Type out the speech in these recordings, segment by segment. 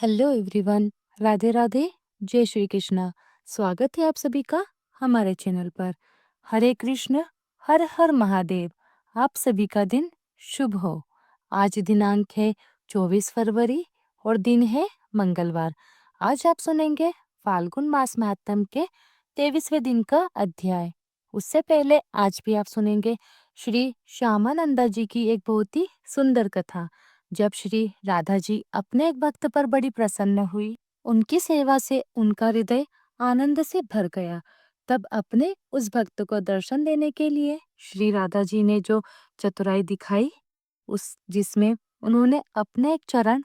Hello everyone. Radhe Radhe. जय श्री कृष्णा। स्वागत है आप सभी का हमारे चैनल पर। हरे कृष्ण। हर हर महादेव। आप सभी का दिन शुभ हो। आज दिनांक है 24 फरवरी और दिन है मंगलवार। आज आप सुनेंगे फाल्गुन मास महात्म के 23वें दिन का अध्याय। उससे पहले आज भी आप सुनेंगे श्री श्यामानंदा जी की एक बहुत ही सुंदर कथा। जब श्री राधा जी अपने एक भक्त पर बड़ी प्रसन्न हुई, उनकी सेवा से उनका हृदय आनंद से भर गया। तब अपने उस भक्त को दर्शन देने के लिए श्री राधा जी ने जो चतुराई दिखाई, उस जिसमें उन्होंने अपने एक चरण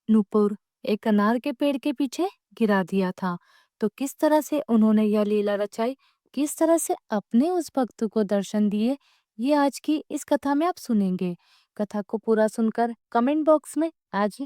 नूपुर एक अनार के पेड़ के पीछे गिरा दिया था। तो किस तरह से उन्होंने यह लीला रचाई, किस तरह से अपने उस भक्त को दर्शन दिए, ये आज की इस कथा में आप सुनेंगे। कथा को पूरा सुनकर कमेंट बॉक्स में आज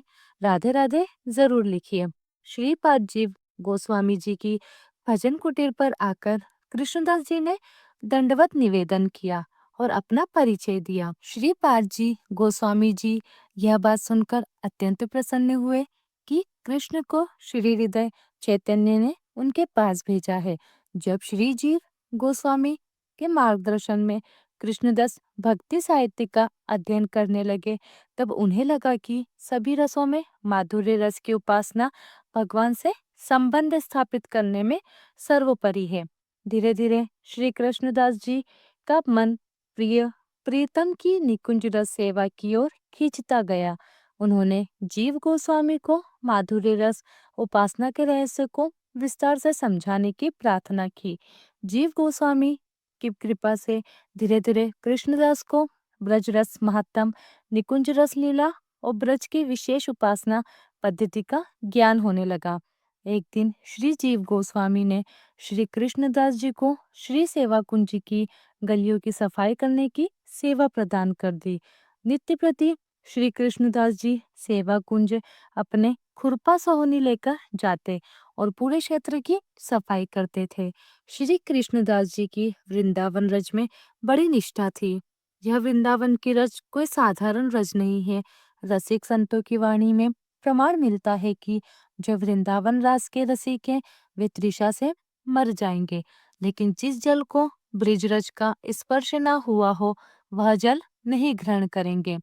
राधे राधे जरूर लिखिए। श्रीपाद जी गोस्वामी जी की भजन कुटीर पर आकर कृष्णदास जी ने दंडवत निवेदन किया और अपना परिचय दिया। श्रीपाद जी गोस्वामी जी यह बात सुनकर अत्यंत प्रसन्न हुए कि कृष्ण को श्री हृदय चैतन्य ने उनके पास भेजा है। जब श्री जीव गोस्वामी के मार्गदर्शन में कृष्णदास भक्ति साहित्य का अध्ययन करने लगे, तब उन्हें लगा कि सभी रसों में माधुर्य रस की उपासना भगवान से संबंध स्थापित करने में सर्वोपरि है। धीरे धीरे श्री कृष्णदास जी का मन प्रीतम की निकुंज रस सेवा की ओर खींचता गया। उन्होंने जीव गोस्वामी को माधुर्य रस उपासना के रहस्य को विस्तार से समझाने की प्रार्थना की। जीव गोस्वामी की कृपा से धीरे धीरे कृष्णदास को ब्रज रस महात्म, निकुंज रस लीला और ब्रज की विशेष उपासना पद्धति का ज्ञान होने लगा। एक दिन श्री जीव गोस्वामी ने श्री कृष्णदास जी को श्री सेवा कुंज की गलियों की सफाई करने की सेवा प्रदान कर दी। नित्य प्रति श्री कृष्णदास जी सेवा कुंज अपने खुरपा सोहनी लेकर जाते और पूरे क्षेत्र की सफाई करते थे। श्री कृष्णदास जी की वृंदावन रज में बड़ी निष्ठा थी। यह वृंदावन की रज कोई साधारण रज नहीं है। रसिक संतों की वाणी में प्रमाण मिलता है कि जो वृंदावन रास के रसिक हैं, वे तृषा से मर जाएंगे, लेकिन जिस जल को ब्रिजरज का स्पर्श न हुआ हो, वह जल नहीं ग्रहण करेंगे।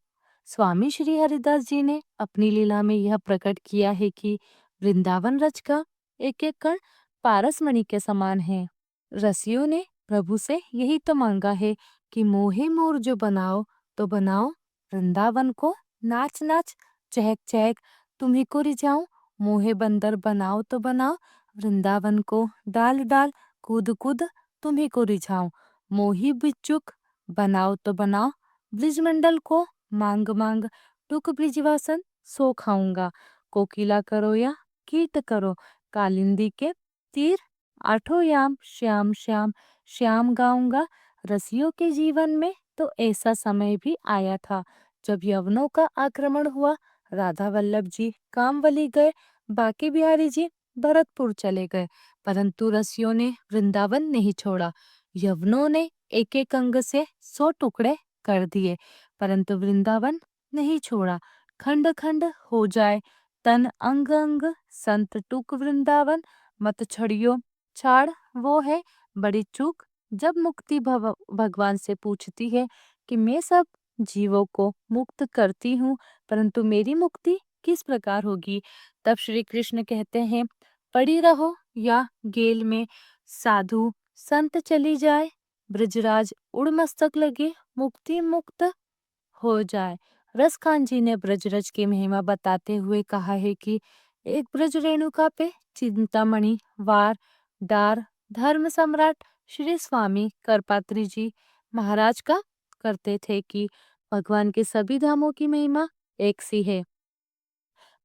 स्वामी श्री हरिदास जी ने अपनी लीला में यह प्रकट किया है कि वृंदावन रज का एक एक कण पारसमणि के समान है। रसियों ने प्रभु से यही तो मांगा है कि मोहे मोर जो बनाओ तो बनाओ, वृंदावन को नाच नाच चहक चहक तुम्ही को रिझाऊं। मोहे बंदर बनाओ तो बनाओ, वृंदावन को डाल डाल कूद कूद तुम्ही को रिझाऊं। मोही बिच्चुक बनाओ तो बनाओ, ब्रिजमंडल को मांग मांग टुक ब्रिजवासन सो खाऊंगा। कोकिला करो या कीट करो, कालिंदी के तीर आठों याम श्याम श्याम श्याम गाऊंगा। रसियों के जीवन में तो ऐसा समय भी आया था जब यवनों का आक्रमण हुआ। राधा वल्लभ जी कामवली गए, बाकी बिहारी जी भरतपुर चले गए, परंतु रसियों ने वृंदावन नहीं छोड़ा। यवनों ने एक एक अंग से 100 टुकड़े कर दिए, परंतु वृंदावन नहीं छोड़ा। खंड खंड हो जाए तन अंग अंग, संत टूक वृंदावन मत छड़ियो। छाड़ वो है बड़ी चूक जब मुक्ति भगवान से पूछती है कि मैं सब जीवों को मुक्त करती हूँ, परंतु मेरी मुक्ति किस प्रकार होगी। तब श्री कृष्ण कहते हैं, पड़ी रहो या गेल में, साधु संत चली जाए, ब्रजराज उड़ मस्तक लगे, मुक्ति मुक्त हो जाए। रसखान जी ने ब्रजरज की महिमा बताते हुए कहा है कि एक ब्रज रेणुका पे चिंतामणि वार डार धर्म सम्राट श्री स्वामी करपात्री जी महाराज का करते थे कि भगवान के सभी धामों की महिमा एक सी है,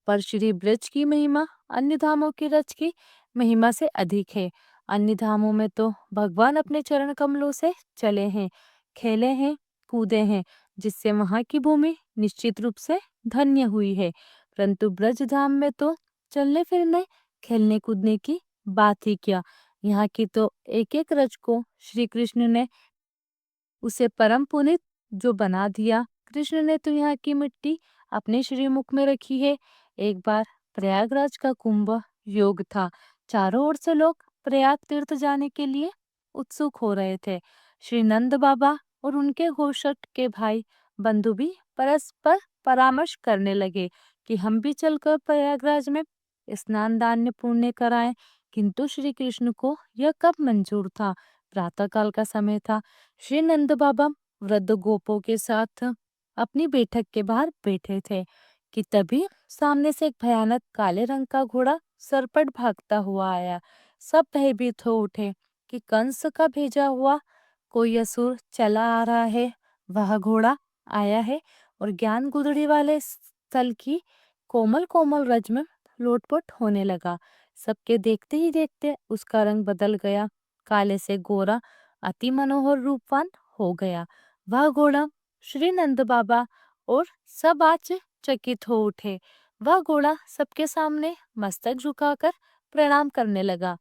पर श्री ब्रज की महिमा अन्य धामों की रज की महिमा से अधिक है। अन्य धामों में तो भगवान अपने चरण कमलों से चले हैं, खेले हैं, कूदे हैं, जिससे वहां की भूमि निश्चित रूप से धन्य हुई है, परंतु ब्रज धाम में तो चलने फिरने खेलने कूदने की बात ही क्या। यहाँ की तो एक एक रज को श्री कृष्ण ने उसे परम पुनित जो बना दिया। कृष्ण ने तो यहाँ की मिट्टी अपने श्रीमुख में रखी है। एक बार प्रयागराज का कुंभ योग था। चारों ओर से लोग प्रयाग तीर्थ जाने के लिए उत्सुक हो रहे थे। श्री नंद बाबा और उनके घोषक के भाई बंधु भी परस्पर परामर्श करने लगे कि हम भी चलकर प्रयागराज में स्नान दान पुण्य कराएं। किंतु श्री कृष्ण को यह कब मंजूर था। प्रातःकाल का समय था। श्री नंद बाबा वृद्ध गोपों के साथ अपनी बैठक के बाहर बैठे थे कि तभी सामने से एक भयानक काले रंग का घोड़ा सरपट भागता हुआ आया। सब भयभीत हो उठे कि कंस का भेजा हुआ कोई असुर चला आ रहा है। वह घोड़ा आया है और ज्ञान गुदड़ी वाले स्थल की कोमल कोमल रज में लोटपोट होने लगा। सबके देखते ही देखते उसका रंग बदल गया। काले से गोरा अति मनोहर रूपवान हो गया। वह घोड़ा श्री नंद बाबा और सब आश्चर्यचकित हो उठे। वह घोड़ा सबके सामने मस्तक झुकाकर प्रणाम करने लगा।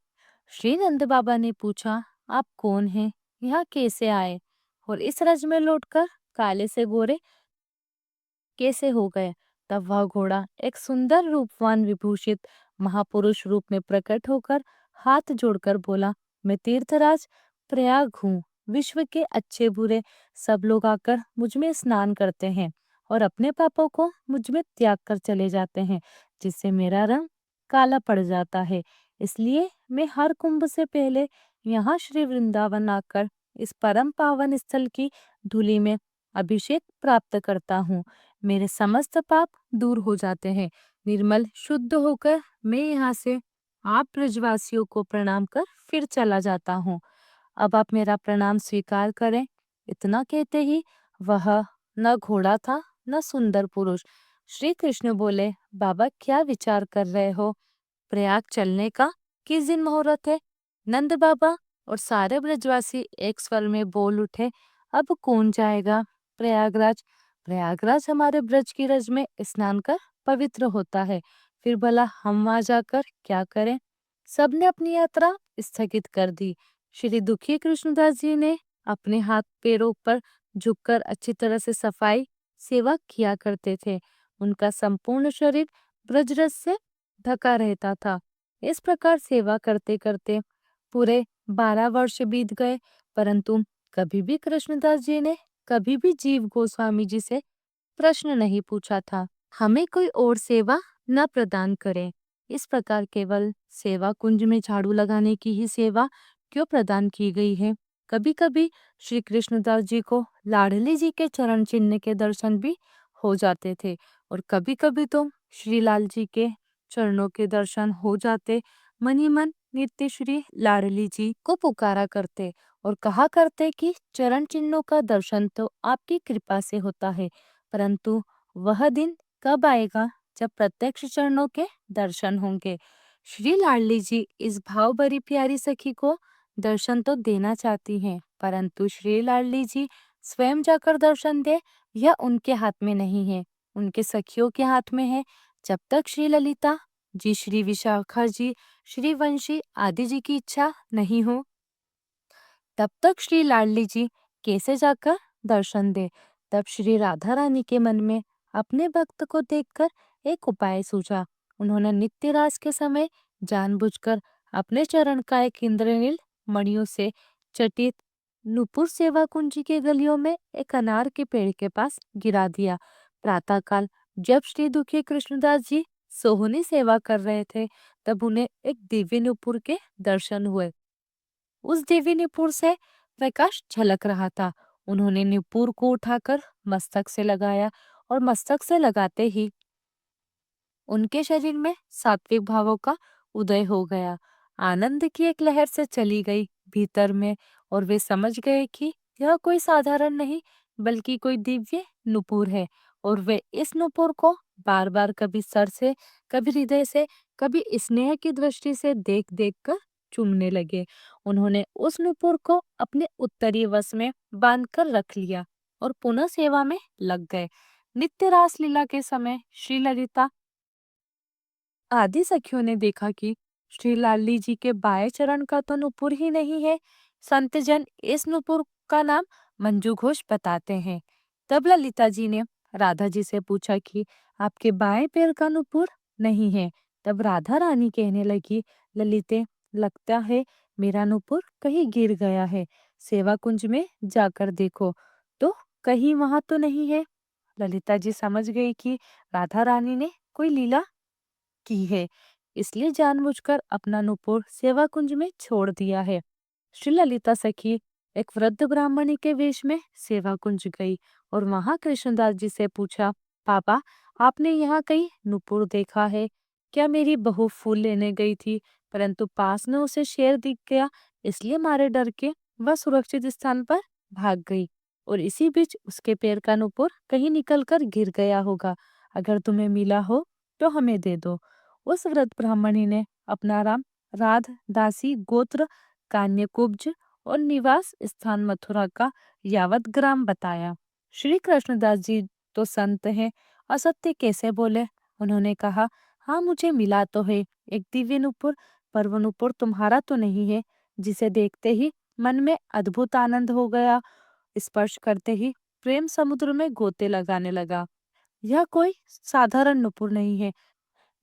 श्री नंद बाबा ने पूछा, आप कौन हैं? यहाँ कैसे आए? और इस रज में लौटकर काले से गोरे कैसे हो गए? तब वह घोड़ा एक सुंदर रूपवान विभूषित महापुरुष रूप में प्रकट होकर हाथ जोड़कर बोला, मैं तीर्थराज प्रयाग हूँ। विश्व के अच्छे बुरे सब लोग आकर मुझ में स्नान करते हैं और अपने पापों को मुझ में त्याग कर चले जाते हैं, जिससे मेरा रंग काला पड़ जाता है। इसलिए मैं हर कुंभ से पहले यहाँ श्री वृंदावन आकर इस परम पावन स्थल की धूलि में अभिषेक प्राप्त करता हूँ। मेरे समस्त पाप दूर हो जाते हैं। निर्मल शुद्ध होकर मैं यहाँ से आप ब्रजवासियों को प्रणाम कर फिर चला जाता हूँ। अब आप मेरा प्रणाम स्वीकार करें। इतना कहते ही वह न घोड़ा था न सुंदर पुरुष। श्री कृष्ण बोले, बाबा क्या विचार कर रहे हो? प्रयाग चलने का किस दिन मुहूर्त है? नंद बाबा और सारे ब्रजवासी एक स्वर में बोल उठे, अब कौन जाएगा प्रयागराज? प्रयागराज हमारे ब्रज की रज में स्नान कर पवित्र होता है। फिर भला हम वहां जाकर क्या करें? सबने अपनी यात्रा स्थगित कर दी। श्री दुखी कृष्णदास जी ने अपने हाथ पैरों पर झुककर अच्छी तरह से सफाई सेवा किया करते थे। उनका संपूर्ण शरीर ब्रजरस से ढका रहता था। इस प्रकार सेवा करते करते पूरे 12 वर्ष बीत गए, परंतु कभी भी कृष्णदास जी ने कभी भी जीव गोस्वामी जी से प्रश्न नहीं पूछा था, हमें कोई और सेवा न प्रदान करें। इस प्रकार केवल सेवा कुंज में झाड़ू लगाने की ही सेवा क्यों प्रदान की गई है? कभी कभी श्री कृष्णदास जी को लाडली जी के चरण चिन्ह के दर्शन भी हो जाते थे और कभी कभी तो श्री लाल जी के चरणों के दर्शन हो जाते। मनी मन नित्य श्री लाडली जी को पुकारा करते और कहा करते कि चरण चिन्हों का दर्शन तो आपकी कृपा से होता है, परंतु वह दिन कब आएगा जब प्रत्यक्ष चरणों के दर्शन होंगे। श्री लाडली जी इस भाव भरी प्यारी सखी को दर्शन तो देना चाहती हैं, परंतु श्री लाडली जी स्वयं जाकर दर्शन दे यह उनके हाथ में नहीं है, उनके सखियों के हाथ में है। जब तक श्री ललिता जी, श्री विशाखा जी, श्री वंशी आदि जी की इच्छा नहीं हो, तब तक श्री लाडली जी कैसे जाकर दर्शन दे। तब श्री राधा रानी के मन में अपने भक्त को देखकर एक उपाय सूझा। उन्होंने नित्य रास के समय जानबूझकर अपने चरण का एक इंद्रनील मणियों से चटित नूपुर सेवा कुंजी के गलियों में एक अनार के पेड़ के पास गिरा दिया। प्रातःकाल जब श्री दुखी कृष्णदास जी सोहनी सेवा कर रहे थे, तब उन्हें एक दिव्य नूपुर के दर्शन हुए। उस देवी नुपुर से प्रकाश झलक रहा था। उन्होंने नुपुर को उठाकर मस्तक से लगाया और मस्तक से लगाते ही उनके शरीर में सात्विक भावों का उदय हो गया। आनंद की एक लहर से चली गई भीतर में और वे समझ गए कि यह कोई साधारण नहीं बल्कि कोई दिव्य नुपुर है। और वे इस नुपुर को बार बार कभी सर से, कभी हृदय से, कभी स्नेह की दृष्टि से देख देख कर चूमने लगे। उन्होंने उस नुपुर को अपने उत्तरी वश में बांधकर रख लिया और पुनः सेवा में लग गए। नित्य रास लीला के समय श्री ललिता आदि सखियों ने देखा कि श्री लाली जी के बाएं चरण का तो नुपुर ही नहीं है। संतजन इस नुपुर का नाम मंजू घोष बताते हैं। तब ललिता जी ने राधा जी से पूछा कि आपके बाएं पैर का नुपुर नहीं है। तब राधा रानी कहने लगी, ललिते, लगता है मेरा नुपुर कहीं गिर गया है। सेवा कुंज में जाकर देखो तो कहीं वहां तो नहीं है। ललिता जी समझ गई कि राधा रानी ने कोई लीला की है, इसलिए जानबूझकर अपना नुपुर सेवा कुंज में छोड़ दिया है। श्री ललिता सखी एक वृद्ध ब्राह्मणी के वेश में सेवा कुंज गई और वहां कृष्णदास जी से पूछा, पापा, आपने यहाँ कहीं नुपुर देखा है क्या? मेरी बहू फूल लेने गई थी, परंतु पास में उसे शेर दिख गया, इसलिए मारे डर के वह सुरक्षित स्थान पर भाग गई और इसी बीच उसके पैर का नुपुर कहीं निकलकर गिर गया होगा। अगर तुम्हें मिला हो तो हमें दे दो। उस वृद्ध ब्राह्मणी ने अपना नाम राध दासी गोत्र कान्यकुब्ज और निवास स्थान मथुरा का यावत ग्राम बताया। श्री कृष्णदास जी तो संत हैं, असत्य कैसे बोले? उन्होंने कहा, हाँ मुझे मिला तो है एक दिव्य नुपुर, पर वो नुपुर तुम्हारा तो नहीं है। जिसे देखते ही मन में अद्भुत आनंद हो गया, स्पर्श करते ही प्रेम समुद्र में गोते लगाने लगा। यह कोई साधारण नुपुर नहीं है,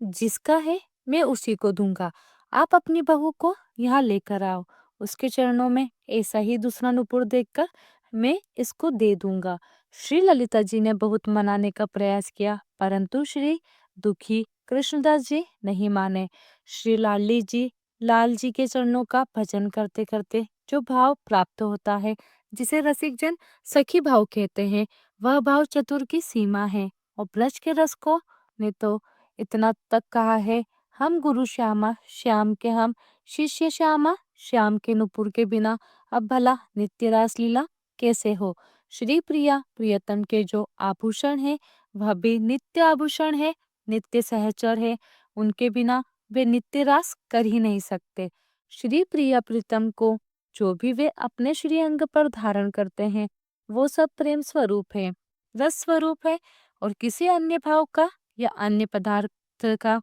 जिसका है मैं उसी को दूंगा। आप अपनी बहू को यहाँ लेकर आओ, उसके चरणों में ऐसा ही दूसरा नुपुर देखकर मैं इसको दे दूंगा। श्री ललिता जी ने बहुत मनाने का प्रयास किया, परंतु श्री दुखी कृष्णदास जी नहीं माने। श्री लाल जी के चरणों का भजन करते करते जो भाव प्राप्त होता है, जिसे रसिक जन सखी भाव कहते हैं, वह भाव चतुर की सीमा है। और ब्रज के रस को ने तो इतना तक कहा है, हम गुरु श्यामा श्याम के हम शिष्य श्यामा, श्याम के नुपुर के बिना अब भला नित्य रास लीला कैसे हो। श्री प्रिया प्रियतम के जो आभूषण है वह भी नित्य आभूषण है, नित्य सहचर है, उनके बिना वे नित्य रास कर ही नहीं सकते। श्री प्रिया प्रीतम को जो भी वे अपने श्री अंग पर धारण करते हैं, वो सब प्रेम स्वरूप है, रस स्वरूप है, और किसी अन्य भाव का या अन्य पदार्थ का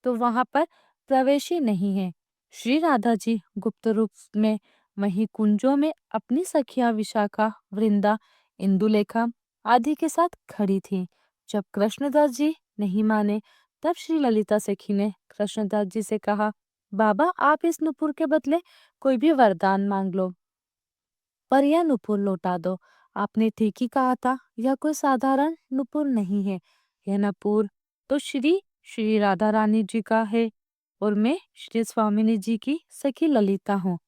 तो वहां पर प्रवेश ही नहीं है। श्री राधा जी गुप्त रूप में वही कुंजों में अपनी सखिया विशाखा, वृंदा, इंदुलेखा आदि के साथ खड़ी थी। जब कृष्णदास जी नहीं माने, तब श्री ललिता सखी ने कृष्णदास जी से कहा, बाबा, आप इस नुपुर के बदले कोई भी वरदान मांग लो, पर यह नुपुर लौटा दो। आपने ठीक ही कहा था, यह कोई साधारण नुपुर नहीं है। यह नुपुर तो श्री श्री राधा रानी जी का है और मैं श्री स्वामिनी जी की सखी ललिता हूँ।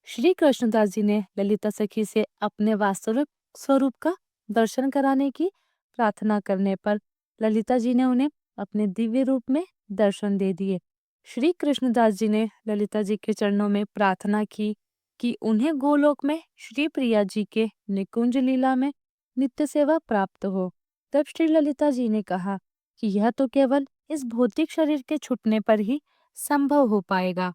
श्री कृष्णदास जी ने ललिता सखी से अपने वास्तविक स्वरूप का दर्शन कराने की प्रार्थना करने पर ललिता जी ने उन्हें अपने दिव्य रूप में दर्शन दे दिए। श्री कृष्णदास जी ने ललिता जी के चरणों में प्रार्थना की कि उन्हें गोलोक में श्री प्रिया जी के निकुंज लीला में नित्य सेवा प्राप्त हो। तब श्री ललिता जी ने कहा कि यह तो केवल इस भौतिक शरीर के छूटने पर ही संभव हो पाएगा।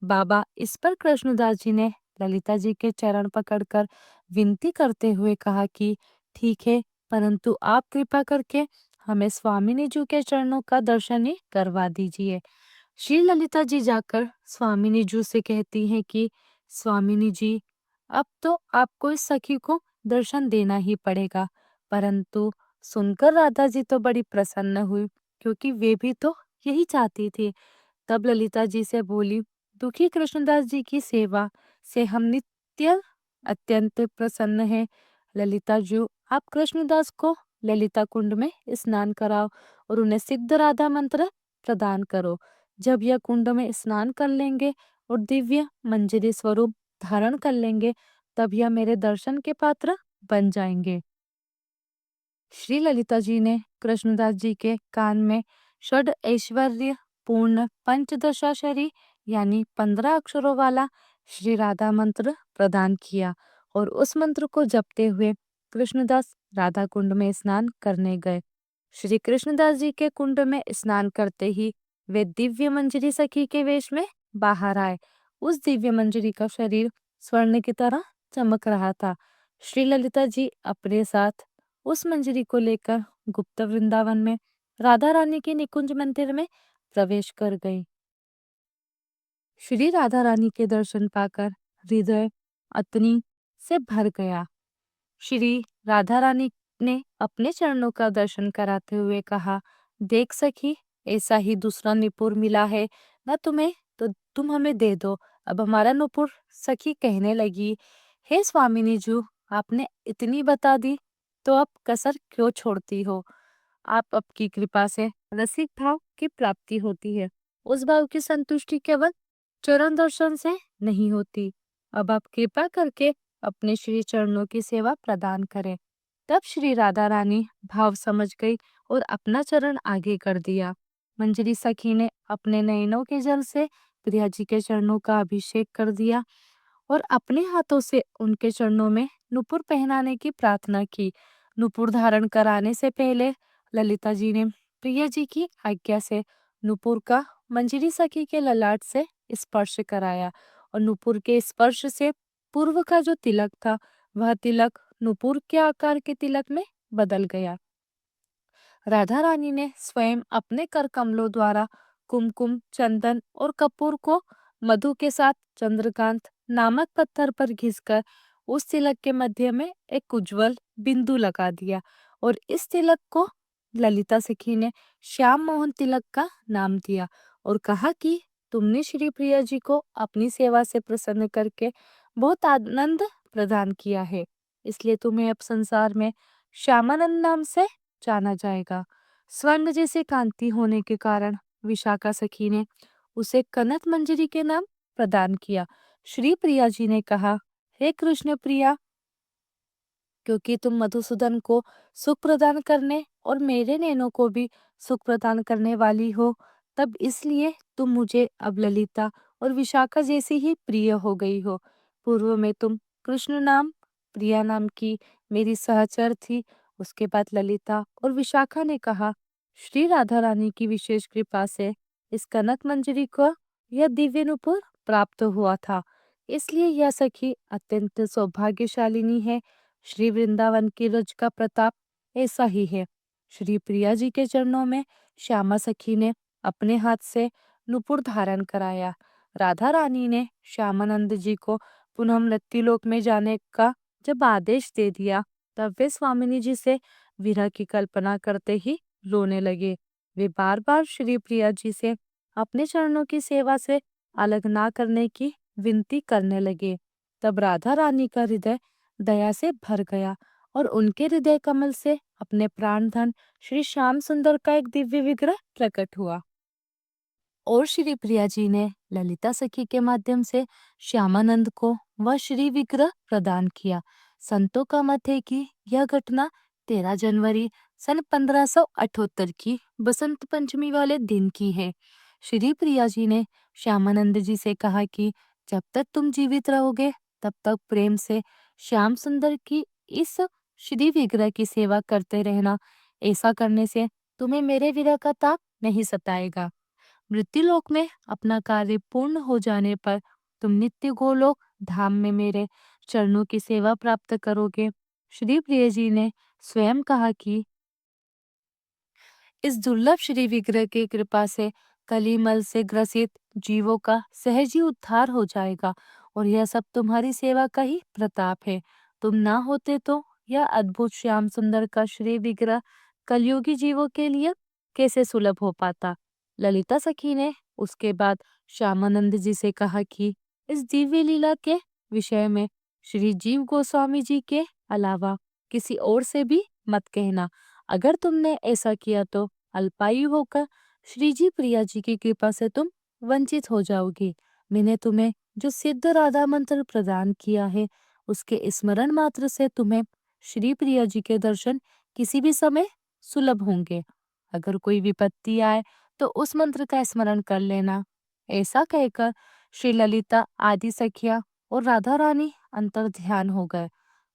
बाबा, इस पर कृष्णदास जी ने ललिता जी के चरण पकड़कर विनती करते हुए कहा कि ठीक है, परंतु आप कृपा करके हमें स्वामिनी जी के चरणों का दर्शन ही करवा दीजिए। श्री ललिता जी जाकर स्वामिनी जी से कहती हैं कि स्वामिनी जी, अब तो आपको इस सखी को दर्शन देना ही पड़ेगा। परंतु सुनकर राधा जी तो बड़ी प्रसन्न हुई, क्योंकि वे भी तो यही चाहती थी। तब ललिता जी से बोली, दुखी कृष्णदास जी की सेवा से हम नित्य अत्यंत प्रसन्न हैं। ललिता जी, आप कृष्णदास को ललिता कुंड में स्नान कराओ और उन्हें सिद्ध राधा मंत्र प्रदान करो। जब यह कुंड में स्नान कर लेंगे और दिव्य मंजरी स्वरूप धारण कर लेंगे, तब यह मेरे दर्शन के पात्र बन जाएंगे। श्री ललिता जी ने कृष्णदास जी के कान में षड ऐश्वर्य पूर्ण पंचदशाक्षरी यानी 15 अक्षरों वाला श्री राधा मंत्र प्रदान किया और उस मंत्र को जपते हुए कृष्णदास राधा कुंड में स्नान करने गए। श्री कृष्णदास जी के कुंड में स्नान करते ही वे दिव्य मंजरी सखी के वेश में बाहर आए। उस दिव्य मंजरी का शरीर स्वर्ण की तरह चमक रहा था। श्री ललिता जी अपने साथ उस मंजरी को लेकर गुप्त वृंदावन में राधा रानी के निकुंज मंदिर में प्रवेश कर गई। श्री राधा रानी के दर्शन पाकर हृदय अतनी से भर गया। श्री राधा रानी ने अपने चरणों का दर्शन कराते हुए कहा, देख सखी, ऐसा ही दूसरा नुपुर मिला है ना तुम्हें, तो तुम हमें दे दो। अब हमारा नुपुर सखी कहने लगी, हे स्वामिनी जी, आपने इतनी बता दी तो अब कसर क्यों छोड़ती हो? आप आपकी कृपा से रसिक भाव की प्राप्ति होती है। उस भाव की संतुष्टि केवल चरण दर्शन से नहीं होती। अब आप कृपा करके अपने श्री चरणों की सेवा प्रदान करें। तब श्री राधा रानी भाव समझ गई और अपना चरण आगे कर दिया। मंजरी सखी ने अपने नयनों के जल से प्रिया जी के चरणों का अभिषेक कर दिया और अपने हाथों से उनके चरणों में नुपुर पहनाने की प्रार्थना की। नुपुर धारण कराने से पहले ललिता जी ने प्रिया जी की आज्ञा से नुपुर का मंजरी सखी के ललाट से स्पर्श कराया और नुपुर के स्पर्श से पूर्व का जो तिलक था वह तिलक नुपुर के आकार के तिलक में बदल गया। राधा रानी ने स्वयं अपने कर कमलों द्वारा कुमकुम, चंदन और कपूर को मधु के साथ चंद्रकांत नामक पत्थर पर घिसकर उस तिलक के मध्य में एक उज्जवल बिंदु लगा दिया और इस तिलक को ललिता सखी ने श्याम मोहन तिलक का नाम दिया और कहा कि तुमने श्री प्रिया जी को अपनी सेवा से प्रसन्न करके बहुत आनंद प्रदान किया है, इसलिए तुम्हें अब संसार में श्यामानंद नाम से जाना जाएगा। स्वर्ण जैसे कांति होने के कारण विशाखा सखी ने उसे कनक मंजरी के नाम प्रदान किया। श्री प्रिया जी ने कहा, हे कृष्ण प्रिया, क्योंकि तुम मधुसूदन को सुख प्रदान करने और मेरे नैनों को भी सुख प्रदान करने वाली हो, तब इसलिए तुम मुझे अब ललिता और विशाखा जैसी ही प्रिय हो गई हो। पूर्व में तुम कृष्ण नाम, प्रिया नाम की मेरी सहचर थी। उसके बाद ललिता और विशाखा ने कहा, श्री राधा रानी की विशेष कृपा से इस कनक मंजरी को यह दिव्य नूपुर प्राप्त हुआ था, इसलिए यह सखी अत्यंत सौभाग्यशालिनी है। श्री वृंदावन की रज का प्रताप ऐसा ही है। श्री प्रिया जी के चरणों में श्यामा सखी ने अपने हाथ से नुपुर धारण कराया। राधा रानी ने श्यामानंद जी को पुनः मृत्युलोक में जाने का जब आदेश दे दिया, तब वे स्वामिनी जी से विरह की कल्पना करते ही रोने लगे। वे बार बार श्री प्रिया जी से अपने चरणों की सेवा से अलग ना करने की विनती करने लगे। तब राधा रानी का हृदय दया से भर गया और उनके हृदय कमल से अपने प्राण धन श्री श्याम सुंदर का एक दिव्य विग्रह प्रकट हुआ और श्री प्रिया जी ने ललिता सखी के माध्यम से श्यामानंद को वह श्री विग्रह प्रदान किया। संतों का मत है कि यह घटना 13 जनवरी सन 1578 की बसंत पंचमी वाले दिन की है। श्री प्रिया जी ने श्यामानंद जी से कहा कि जब तक तुम जीवित रहोगे तब तक प्रेम से श्याम सुंदर की इस श्री विग्रह की सेवा करते रहना। ऐसा करने से तुम्हें मेरे विरह का ताप नहीं सताएगा। मृत्युलोक में अपना कार्य पूर्ण हो जाने पर तुम नित्य गोलोक धाम में मेरे चरणों की सेवा प्राप्त करोगे। श्री प्रिय जी ने स्वयं कहा कि इस दुर्लभ श्री विग्रह की कृपा से कलिमल से ग्रसित जीवों का सहज ही उद्धार हो जाएगा और यह सब तुम्हारी सेवा का ही प्रताप है। तुम ना होते तो यह अद्भुत श्याम सुंदर का श्री विग्रह कलयुगी जीवों के लिए कैसे सुलभ हो पाता। ललिता सखी ने उसके बाद श्यामानंद जी से कहा कि इस दिव्य लीला के विषय में श्री जीव गोस्वामी जी के अलावा किसी और से भी मत कहना। अगर तुमने ऐसा किया तो अल्पायु होकर श्री जी प्रिया जी की कृपा से तुम वंचित हो जाओगी। मैंने तुम्हें जो सिद्ध राधा मंत्र प्रदान किया है उसके स्मरण मात्र से तुम्हें श्री प्रिया जी के दर्शन किसी भी समय सुलभ होंगे। अगर कोई विपत्ति आए तो उस मंत्र का स्मरण कर लेना। ऐसा कहकर श्री ललिता आदि सखिया और राधा रानी अंतर ध्यान हो गए।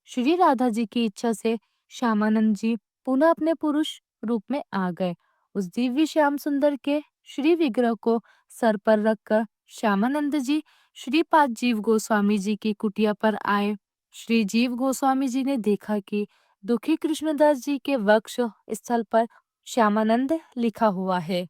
श्री राधा जी की इच्छा से श्यामानंद जी पुनः अपने पुरुष रूप में आ गए। उस दिव्य श्याम सुंदर के श्री विग्रह को सर पर रखकर श्यामानंद जी श्रीपाद जीव गोस्वामी जी की कुटिया पर आए। श्री जीव गोस्वामी जी ने देखा कि दुखी कृष्णदास जी के वक्ष स्थल पर श्यामानंद लिखा हुआ है।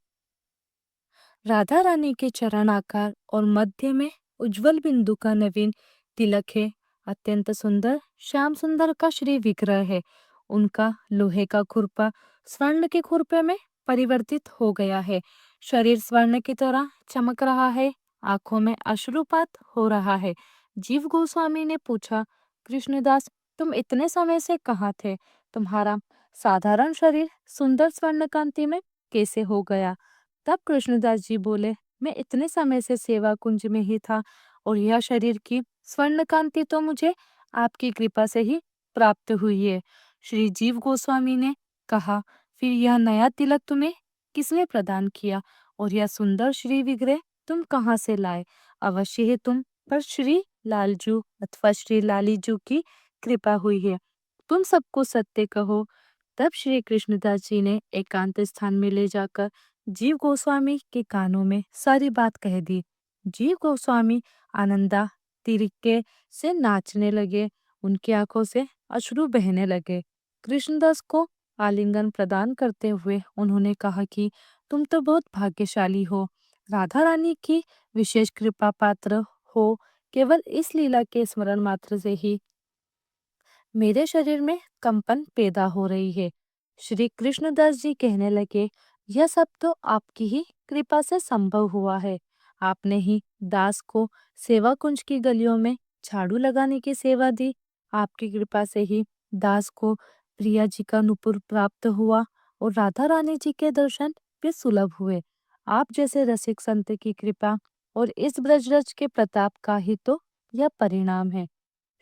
राधा रानी के चरण आकार और मध्य में उज्जवल बिंदु का नवीन तिलक है। अत्यंत सुंदर श्याम सुंदर का श्री विग्रह है। उनका लोहे का खुरपा स्वर्ण के खुरपे में परिवर्तित हो गया है। शरीर स्वर्ण की तरह चमक रहा है, आंखों में अश्रुपात हो रहा है। जीव गोस्वामी ने पूछा, कृष्णदास, तुम इतने समय से कहाँ थे? तुम्हारा साधारण शरीर सुंदर स्वर्ण कांति में कैसे हो गया? तब कृष्णदास जी बोले, मैं इतने समय से सेवा कुंज में ही था और यह शरीर की स्वर्ण कांति तो मुझे आपकी कृपा से ही प्राप्त हुई है। श्री जीव गोस्वामी ने कहा, फिर यह नया तिलक तुम्हें किसने प्रदान किया और यह सुंदर श्री विग्रह तुम कहाँ से लाए? अवश्य ही तुम पर श्री लालजू अथवा श्री लालीजू की कृपा हुई है। तुम सबको सत्य कहो। तब श्री कृष्णदास जी ने एकांत स्थान में ले जाकर जीव गोस्वामी के कानों में सारी बात कह दी। जीव गोस्वामी आनंदा तिरिके से नाचने लगे, उनकी आंखों से अश्रु बहने लगे। कृष्णदास को आलिंगन प्रदान करते हुए उन्होंने कहा कि तुम तो बहुत भाग्यशाली हो, राधा रानी की विशेष कृपा पात्र हो। केवल इस लीला के स्मरण मात्र से ही मेरे शरीर में कंपन पैदा हो रही है। श्री कृष्णदास जी कहने लगे, यह सब तो आपकी ही कृपा से संभव हुआ है। आपने ही दास को सेवा कुंज की गलियों में झाड़ू लगाने की सेवा दी। आपकी कृपा से ही दास को प्रिया जी का नुपुर प्राप्त हुआ और राधा रानी जी के दर्शन भी सुलभ हुए। आप जैसे रसिक संत की कृपा और इस ब्रजरज के प्रताप का ही तो यह परिणाम है।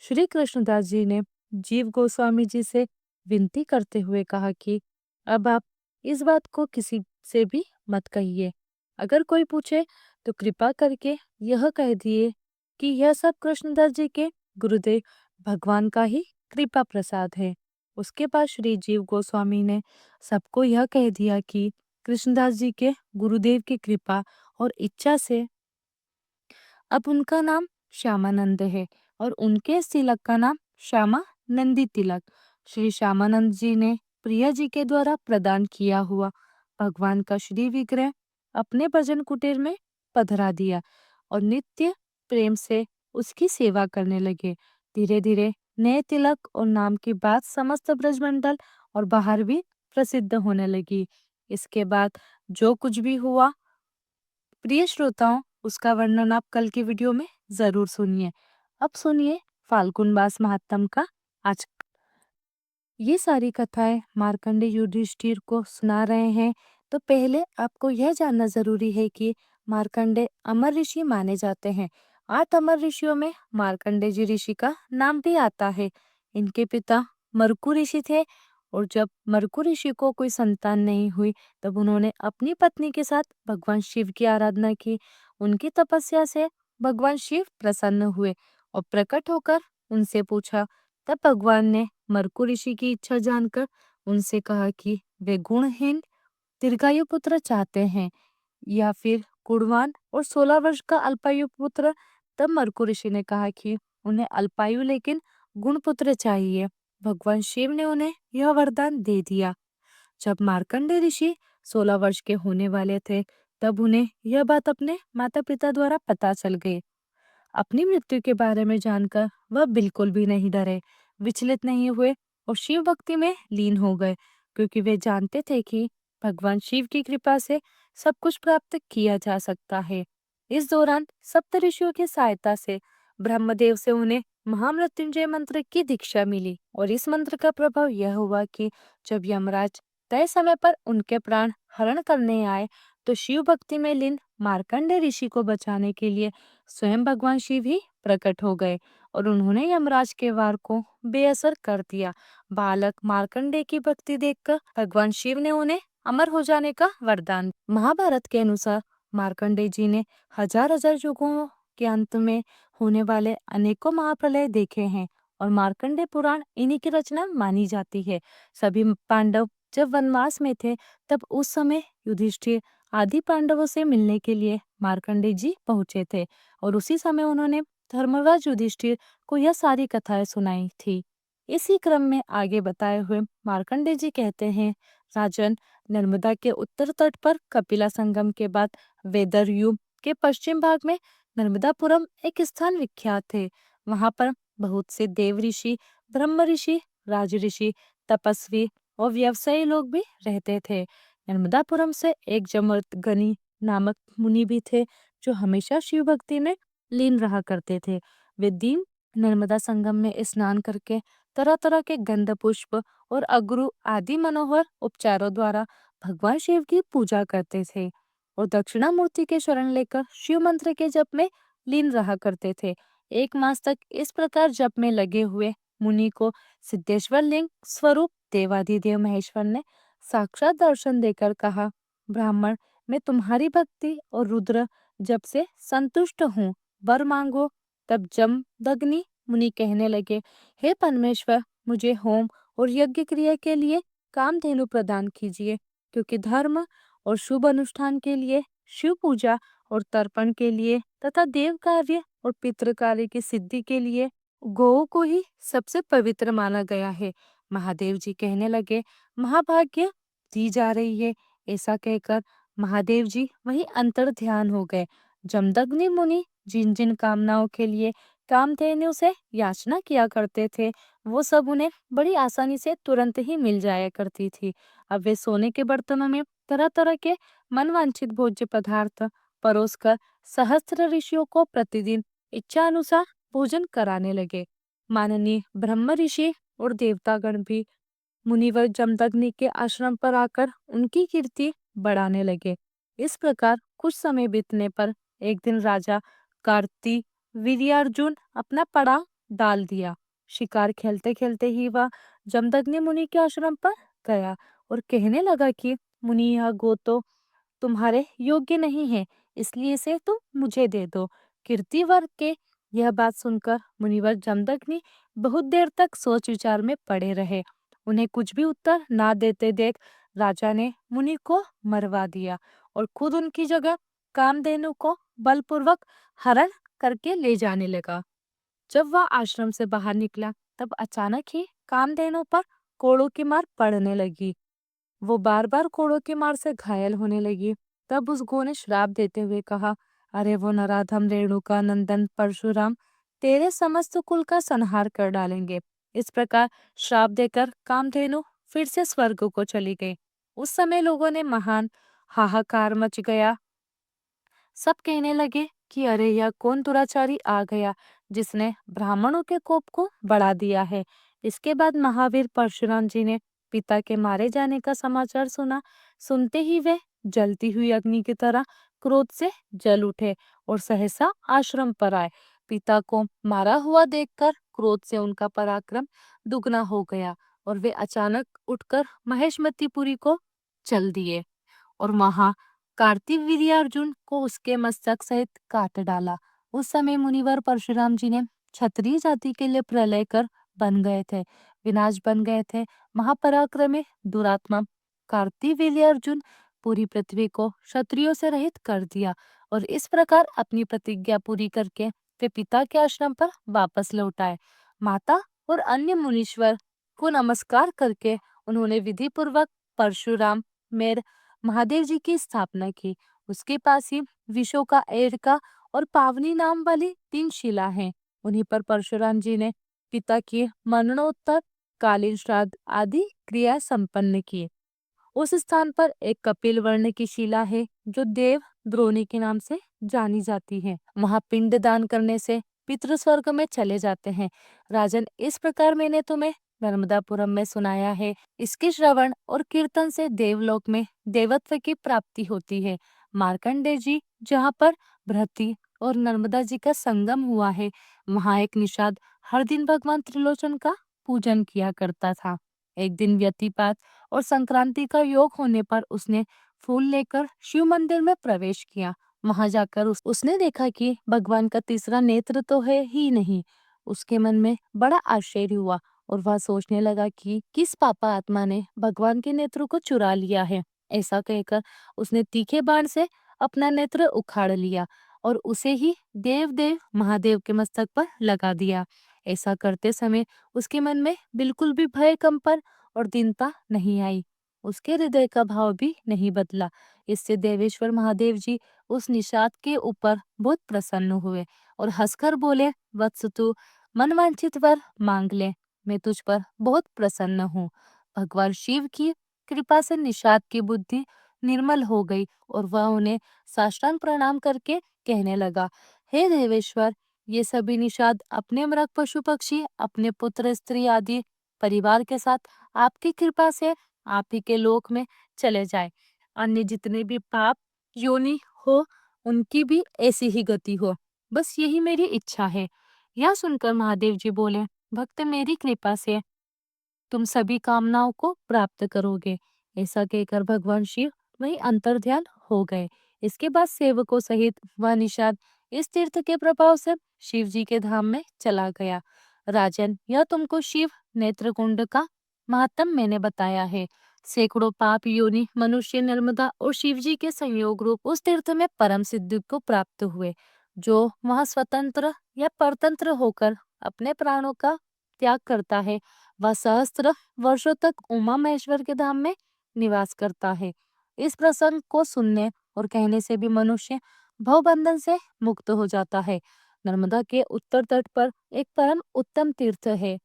श्री कृष्णदास जी ने जीव गोस्वामी जी से विनती करते हुए कहा कि अब आप इस बात को किसी से भी मत कहिए। अगर कोई पूछे तो कृपा करके यह कह दिए कि यह सब कृष्णदास जी के गुरुदेव भगवान का ही कृपा प्रसाद है। उसके बाद श्री जीव गोस्वामी ने सबको यह कह दिया कि कृष्णदास जी के गुरुदेव की कृपा और इच्छा से अब उनका नाम श्यामानंद है और उनके इस तिलक का नाम श्यामा नंदी तिलक। श्री श्यामानंद जी ने प्रिया जी के द्वारा प्रदान किया हुआ भगवान का श्री विग्रह अपने भजन कुटीर में पधरा दिया और नित्य प्रेम से उसकी सेवा करने लगे। धीरे धीरे नए तिलक और नाम की बात समस्त ब्रजमंडल और बाहर भी प्रसिद्ध होने लगी। इसके बाद जो कुछ भी हुआ, प्रिय श्रोताओं, उसका वर्णन आप कल की वीडियो में जरूर सुनिए। अब सुनिए फाल्गुन मास महात्म का। आज ये सारी कथाएं मार्कंडे युधिष्ठिर को सुना रहे हैं। तो पहले आपको यह जानना जरूरी है कि मार्कंडे अमर ऋषि माने जाते हैं। 8 अमर ऋषियों में मार्कंडे जी ऋषि का नाम भी आता है। इनके पिता मरकु ऋषि थे और जब मरकु ऋषि को कोई संतान नहीं हुई तब उन्होंने अपनी पत्नी के साथ भगवान शिव की आराधना की। उनकी तपस्या से भगवान शिव प्रसन्न हुए और प्रकट होकर उनसे पूछा। तब भगवान ने मरकु ऋषि की इच्छा जानकर उनसे कहा कि वे गुणहीन दीर्घायु पुत्र चाहते हैं या फिर गुणवान और 16 वर्ष का अल्पायु पुत्र। तब मरकु ऋषि ने कहा कि उन्हें अल्पायु लेकिन गुण पुत्र चाहिए। भगवान शिव ने उन्हें यह वरदान दे दिया। जब मार्कंडे ऋषि 16 वर्ष के होने वाले थे तब उन्हें यह बात अपने माता पिता द्वारा पता चल गई। अपनी मृत्यु के बारे में जानकर वह बिल्कुल भी नहीं डरे, विचलित नहीं हुए और शिव भक्ति में लीन हो गए, क्योंकि वे जानते थे कि भगवान शिव की कृपा से सब कुछ प्राप्त किया जा सकता है। इस दौरान सप्त ऋषियों की सहायता से ब्रह्मदेव से उन्हें महामृत्युंजय मंत्र की दीक्षा मिली और इस मंत्र का प्रभाव यह हुआ कि जब यमराज तय समय पर उनके प्राण हरण करने आए तो शिव भक्ति में लीन मार्कंडे ऋषि को बचाने के लिए स्वयं भगवान शिव ही प्रकट हो गए और उन्होंने यमराज के वार को बेअसर कर दिया। बालक मार्कंडे की भक्ति देखकर भगवान शिव ने उन्हें अमर हो जाने का वरदान। महाभारत के अनुसार मार्कंडे जी ने हजार हजार युगों के अंत में होने वाले अनेकों महाप्रलय देखे हैं और मार्कंडे पुराण इन्हीं की रचना मानी जाती है। सभी पांडव जब वनवास में थे तब उस समय युधिष्ठिर आदि पांडवों से मिलने के लिए मार्कंडे जी पहुंचे थे और उसी समय उन्होंने धर्मराज युधिष्ठिर को यह सारी कथाएं सुनाई थी। इसी क्रम में आगे बताए हुए मार्कंडे जी कहते हैं, राजन, नर्मदा के उत्तर तट पर कपिला संगम के बाद वेदरयु के पश्चिम भाग में नर्मदापुरम एक स्थान विख्यात है। वहां पर बहुत से देव ऋषि, ब्रह्म ऋषि, राज ऋषि, तपस्वी और व्यवसायी लोग भी रहते थे। नर्मदापुरम से एक जमदग्नि नामक मुनि भी थे, जो हमेशा शिव भक्ति में लीन रहा करते थे। वे दिन नर्मदा संगम में स्नान करके तरह तरह के गंध पुष्प और अगरु आदि मनोहर उपचारों द्वारा भगवान शिव की पूजा करते थे और दक्षिणामूर्ति के शरण लेकर शिव मंत्र के जप में लीन रहा करते थे। 1 मास तक इस प्रकार जप में लगे हुए मुनि को सिद्धेश्वर लिंग स्वरूप देवाधिदेव महेश्वर ने साक्षात दर्शन देकर कहा, ब्राह्मण, मैं तुम्हारी भक्ति और रुद्र जप से संतुष्ट हूँ, वर मांगो। तब जमदग्नि मुनि कहने लगे, हे परमेश्वर, मुझे होम और यज्ञ क्रिया के लिए कामधेनु प्रदान कीजिए, क्योंकि धर्म और शुभ अनुष्ठान के लिए, शिव पूजा और तर्पण के लिए तथा देव कार्य और पितृ कार्य की सिद्धि के लिए गौ को ही सबसे पवित्र माना गया है। महादेव जी कहने लगे, महाभाग्य दी जा रही है। ऐसा कहकर महादेव जी वही अंतर ध्यान हो गए। जमदग्नि मुनि जिन जिन कामनाओं के लिए कामधेनु से याचना किया करते थे, वो सब उन्हें बड़ी आसानी से तुरंत ही मिल जाया करती थी। अब वे सोने के बर्तनों में तरह तरह के मनवांछित भोज्य पदार्थ परोसकर सहस्त्र ऋषियों को प्रतिदिन इच्छा अनुसार भोजन कराने लगे। माननीय ब्रह्म ऋषि और देवतागण भी मुनिवर जमदग्नि के आश्रम पर आकर उनकी कीर्ति बढ़ाने लगे। इस प्रकार कुछ समय बीतने पर एक दिन राजा कार्ति वीर्यार्जुन अपना पड़ाव डाल दिया। शिकार खेलते खेलते ही वह जमदग्नि मुनि के आश्रम पर गया और कहने लगा कि मुनि, यह गो तो तुम्हारे योग्य नहीं है, इसलिए इसे तुम मुझे दे दो। कीर्तिवर के यह बात सुनकर मुनिवर जमदग्नि बहुत देर तक सोच विचार में पड़े रहे। उन्हें कुछ भी उत्तर ना देते देख राजा ने मुनि को मरवा दिया और खुद उनकी जगह कामधेनु को बलपूर्वक हरण करके ले जाने लगा। जब वह आश्रम से बाहर निकला, तब अचानक ही कामधेनु पर कोड़ों की मार पड़ने लगी। वो बार बार कोड़ों की मार से घायल होने लगी। तब उस गौ ने श्राप देते हुए कहा, अरे वो नराधम रेणुका नंदन परशुराम तेरे समस्त कुल का संहार कर डालेंगे। इस प्रकार श्राप देकर कामधेनु फिर से स्वर्ग को चली गई। उस समय लोगों ने महान हाहाकार मच गया। सब कहने लगे कि अरे, यह कौन दुराचारी आ गया जिसने ब्राह्मणों के कोप को बढ़ा दिया है। इसके बाद महावीर परशुराम जी ने पिता के मारे जाने का समाचार सुना। सुनते ही वे जलती हुई अग्नि की तरह क्रोध से जल उठे और सहसा आश्रम पर आए। पिता को मारा हुआ देखकर क्रोध से उनका पराक्रम दुगना हो गया और वे अचानक उठकर महेशमतीपुरी को चल दिए और वहां कार्तिवीर्यार्जुन को उसके मस्तक सहित काट डाला। उस समय मुनिवर परशुराम जी ने क्षत्रिय जाति के लिए प्रलय कर बन गए थे, विनाश बन गए थे। महापराक्रमी दुरात्मा कार्तिवीर्यार्जुन पूरी पृथ्वी को क्षत्रियों से रहित कर दिया और इस प्रकार अपनी प्रतिज्ञा पूरी करके वे पिता के आश्रम पर वापस लौट आए। माता और अन्य मुनीश्वर को नमस्कार करके उन्होंने विधि पूर्वक परशुराम मेर महादेव जी की स्थापना की। उसके पास ही विशोका एरका और पावनी नाम वाली 3 शिला हैं। उन्हीं पर परशुराम जी ने पिता की मरणोत्तर कालीन श्राद्ध आदि क्रिया संपन्न की। उस स्थान पर एक कपिल वर्ण की शिला है, जो देव द्रोणी के नाम से जानी जाती है। वहां पिंड दान करने से पितृ स्वर्ग में चले जाते हैं। राजन, इस प्रकार मैंने तुम्हें नर्मदापुरम में सुनाया है। इसके श्रवण और कीर्तन से देवलोक में देवत्व की प्राप्ति होती है। मार्कंडेय जी जहाँ पर बृहति और नर्मदा जी का संगम हुआ है, वहाँ एक निषाद हर दिन भगवान त्रिलोचन का पूजन किया करता था। एक दिन व्यतिपात और संक्रांति का योग होने पर उसने फूल लेकर शिव मंदिर में प्रवेश किया। वहां जाकर उसने देखा कि भगवान का तीसरा नेत्र तो है ही नहीं। उसके मन में बड़ा आश्चर्य हुआ और वह सोचने लगा कि किस पापा आत्मा ने भगवान के नेत्र को चुरा लिया है। ऐसा कहकर उसने तीखे बाण से अपना नेत्र उखाड़ लिया और उसे ही देव महादेव के मस्तक पर लगा दिया। ऐसा करते समय उसके मन में बिल्कुल भी भय, कंपन और दीनता नहीं आई। उसके हृदय का भाव भी नहीं बदला। इससे देवेश्वर महादेव जी उस निषाद के ऊपर बहुत प्रसन्न हुए और हंसकर बोले, वत्स, तू मनवांछित वर मांग ले, मैं तुझ पर बहुत प्रसन्न हूँ। भगवान शिव की कृपा से निषाद की बुद्धि निर्मल हो गई और वह उन्हें साष्टांग प्रणाम करके कहने लगा, हे देवेश्वर, ये सभी निषाद अपने मृग पशु पक्षी, अपने पुत्र स्त्री आदि परिवार के साथ आपकी कृपा से आप ही के लोक में चले जाए। अन्य जितने भी पाप योनि हो, उनकी भी ऐसी ही गति हो, बस यही मेरी इच्छा है। यह सुनकर महादेव जी बोले, भक्त, मेरी कृपा से तुम सभी कामनाओं को प्राप्त करोगे। ऐसा कहकर भगवान शिव वही अंतर्ध्यान हो गए। इसके बाद सेवकों सहित वह निषाद इस तीर्थ के प्रभाव से शिव जी के धाम में चला गया। राजन, यह तुमको शिव नेत्रकुंड का महात्म मैंने बताया है। सैकड़ों पाप योनि मनुष्य नर्मदा और शिव जी के संयोग रूप उस तीर्थ में परम सिद्धि को प्राप्त हुए। जो वहां स्वतंत्र या परतंत्र होकर अपने प्राणों का त्याग करता है, वह सहस्त्र वर्षों तक उमा महेश्वर के धाम में निवास करता है। इस प्रसंग को सुनने और कहने से भी मनुष्य भवबंधन से मुक्त हो जाता है। नर्मदा के उत्तर तट पर एक परम उत्तम तीर्थ है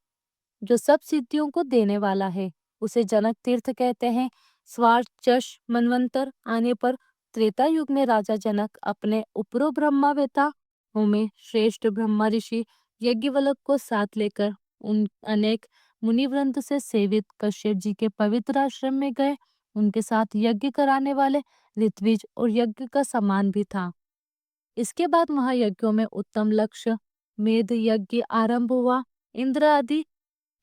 जो सब सिद्धियों को देने वाला है। उसे जनक तीर्थ कहते हैं। स्वार्थ चश मनवंतर आने पर त्रेता युग में राजा जनक अपने उपरो ब्रह्मावेता में श्रेष्ठ ब्रह्मा ऋषि यज्ञवल्क को साथ लेकर उन अनेक मुनिवृंद से सेवित कश्यप जी के पवित्र आश्रम में गए। उनके साथ यज्ञ कराने वाले ऋत्विज और यज्ञ का सामान भी था। इसके बाद महायज्ञों में उत्तम लक्ष्य मेध यज्ञ आरंभ हुआ। इंद्र आदि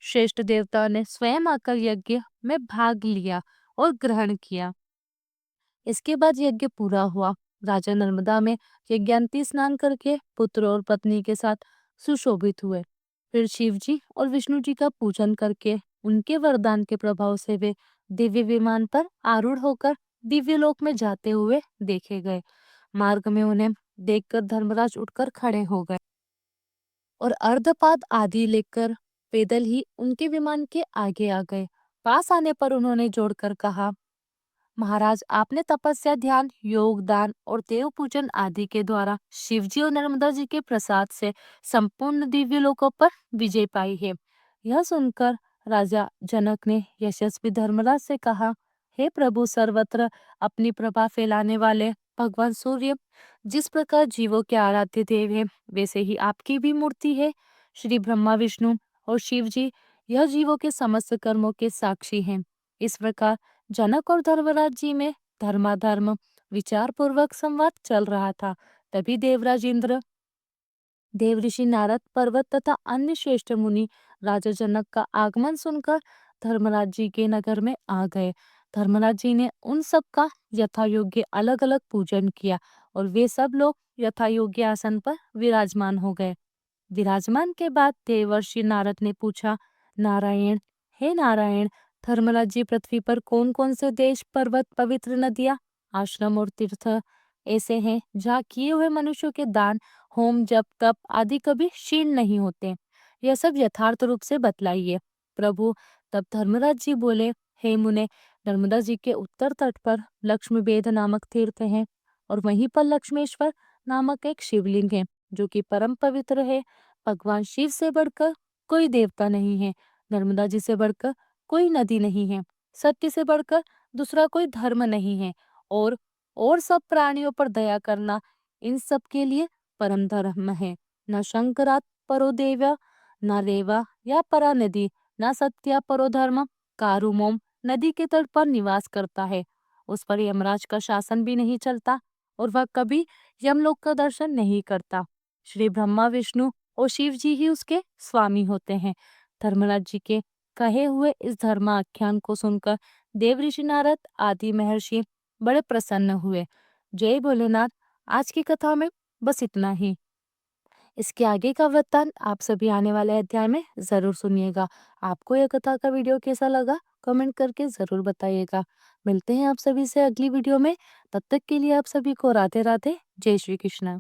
श्रेष्ठ देवताओं ने स्वयं आकर यज्ञ में भाग लिया और ग्रहण किया। इसके बाद यज्ञ पूरा हुआ। राजा नर्मदा में यज्ञांती स्नान करके पुत्र और पत्नी के साथ सुशोभित हुए। फिर शिव जी और विष्णु जी का पूजन करके उनके वरदान के प्रभाव से वे दिव्य विमान पर आरूढ़ होकर दिव्य लोक में जाते हुए देखे गए। मार्ग में उन्हें देखकर धर्मराज उठकर खड़े हो गए और अर्धपाद आदि लेकर पैदल ही उनके विमान के आगे आ गए। पास आने पर उन्होंने जोड़कर कहा, महाराज, आपने तपस्या, ध्यान, योग, दान और देव पूजन आदि के द्वारा शिवजी और नर्मदा जी के प्रसाद से संपूर्ण दिव्य लोकों पर विजय पाई है। यह सुनकर राजा जनक ने यशस्वी धर्मराज से कहा, हे प्रभु, सर्वत्र अपनी प्रभा फैलाने वाले भगवान सूर्य जिस प्रकार जीवों के आराध्य देव है, वैसे ही आपकी भी मूर्ति है। श्री ब्रह्मा विष्णु और शिव जी यह जीवों के समस्त कर्मों के साक्षी हैं। इस प्रकार जनक और धर्मराज जी में धर्माधर्म विचार पूर्वक संवाद चल रहा था। तभी देवराज इंद्र, देव ऋषि नारद, पर्वत तथा अन्य श्रेष्ठ मुनि राजा जनक का आगमन सुनकर धर्मराज जी के नगर में आ गए। धर्मराज जी ने उन सब का यथा योग्य अलग अलग पूजन किया और वे सब लोग यथा योग्य आसन पर विराजमान हो गए। विराजमान के बाद देवर्षि नारद ने पूछा, नारायण, हे नारायण, धर्मराज जी, पृथ्वी पर कौन कौन से देश, पर्वत, पवित्र नदियां, आश्रम और तीर्थ ऐसे हैं जहाँ किए हुए मनुष्यों के दान, होम, जप, तप आदि कभी क्षीण नहीं होते? यह सब यथार्थ रूप से बतलाइए। प्रभु, तब धर्मराज जी बोले, हे मुने, नर्मदा जी के उत्तर तट पर लक्ष्मी बेद नामक तीर्थ है और वहीं पर लक्ष्मेश्वर नामक एक शिवलिंग है जो कि परम पवित्र है। भगवान शिव से बढ़कर कोई देवता नहीं है। नर्मदा जी से बढ़कर कोई नदी नहीं है। सत्य से बढ़कर दूसरा कोई धर्म नहीं है। और सब प्राणियों पर दया करना इन सब के लिए परम धर्म है। न शंकरात परो देव्या, न रेवा या परा नदी, न सत्या परो धर्म। कारुमोम नदी के तट पर निवास करता है। उस पर यमराज का शासन भी नहीं चलता और वह कभी यमलोक का दर्शन नहीं करता। श्री ब्रह्मा विष्णु और शिव जी ही उसके स्वामी होते हैं। धर्मराज जी के कहे हुए इस धर्माख्यान को सुनकर देव ऋषि नारद आदि महर्षि बड़े प्रसन्न हुए। जय भोलेनाथ। आज की कथा में बस इतना ही। इसके आगे का वृत्तांत आप सभी आने वाले अध्याय में जरूर सुनिएगा। आपको यह कथा का वीडियो कैसा लगा, कमेंट करके जरूर बताइएगा। मिलते हैं आप सभी से अगली वीडियो में। तब तक के लिए आप सभी को राधे राधे, जय श्री कृष्ण।